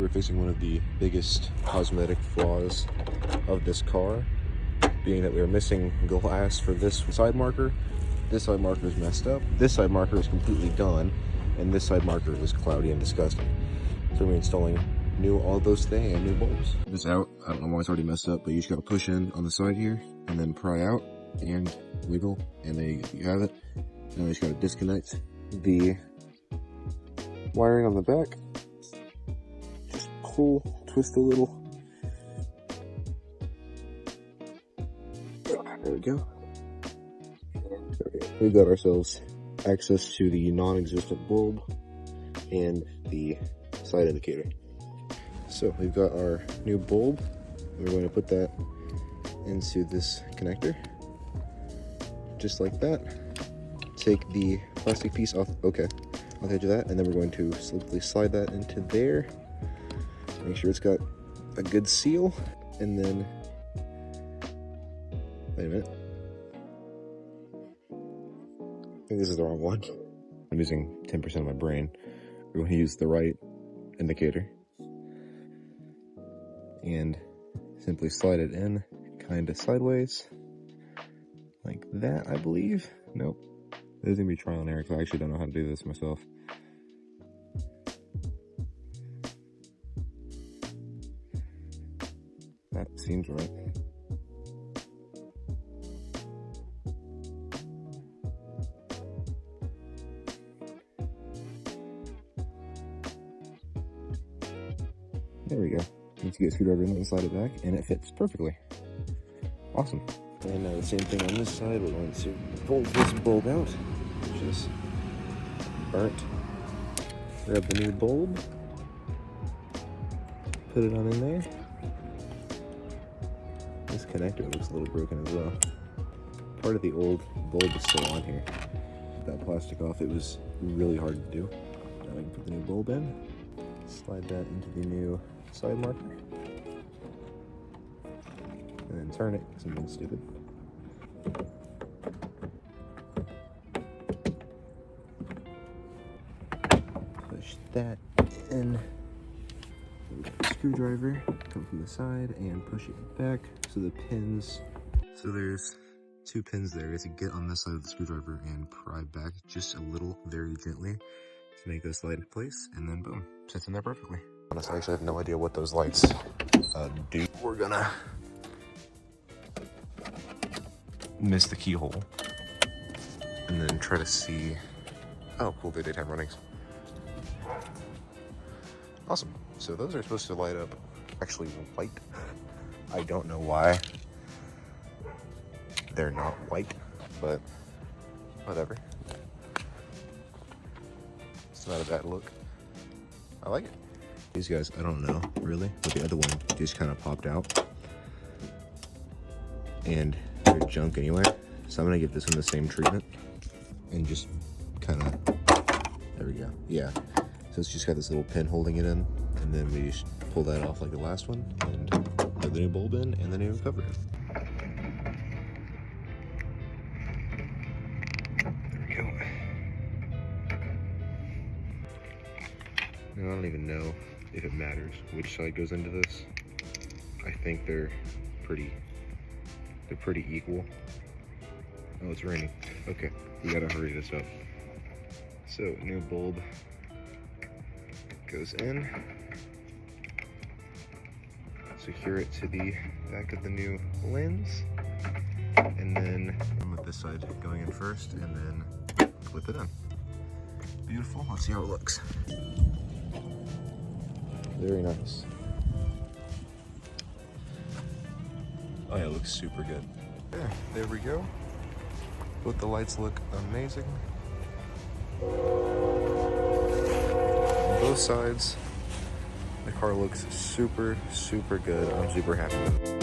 we're fixing one of the biggest cosmetic flaws of this car, being that we are missing glass for this side marker. This side marker is messed up, this side marker is completely done, and this side marker is cloudy and disgusting. So we're installing all those things and new bulbs. This out, I don't know why it's already messed up, but you just gotta push in on the side here and then pry out and wiggle, and there you have it. Now you just gotta disconnect the wiring on the back. Just pull, twist a little. There we go. We've got ourselves access to the non-existent bulb and the side indicator. So we've got our new bulb. We're going to put that into this connector, just like that. Take the plastic piece off, off the edge of that, and then we're going to simply slide that into there. Make sure it's got a good seal, and then, wait a minute. I think this is the wrong one. I'm using 10% of my brain. We're going to use the right indicator and simply slide it in kind of sideways like that, I believe. Nope. This is gonna be trial and error because I actually don't know how to do this myself. That seems right. There we go. Let's get a screwdriver in and slide it back, and it fits perfectly. Awesome. And now the same thing on this side. We're going to pull this bulb out, which is burnt. Grab the new bulb, put it on in there. This connector looks a little broken as well. Part of the old bulb is still on here. That plastic off, it was really hard to do. Now I can put the new bulb in, slide that into the new side marker, and then turn it because I'm being stupid. Push that in. Screwdriver, come from the side and push it back so the pins. So there's 2 pins there. You have to get on this side of the screwdriver and pry back just a little, very gently, to make this light in place, and then boom, sits in there perfectly. Honestly, I actually have no idea what those lights do. We're gonna miss the keyhole and then try to see. Oh, cool, they're daytime runnings. Awesome. So those are supposed to light up actually white. I don't know why they're not white, but whatever. It's not a bad look. I like it. These guys, I don't know really, but the other one just kind of popped out. And they're junk anyway. So I'm gonna give this one the same treatment and just kind of, there we go. Yeah. So it's just got this little pin holding it in, and then we just pull that off like the last one and put the new bulb in and the new cover in. There we go. Now I don't even know if it matters which side goes into this. I think they're pretty equal. Oh, it's raining. Okay, we gotta hurry this up. So, new bulb goes in. Secure it to the back of the new lens. And then with this side going in first, and then clip it in. Beautiful. Let's see how it looks. Very nice. Oh yeah, it looks super good. Yeah, there we go. Both the lights look amazing. On both sides, the car looks super, super good. I'm super happy with it.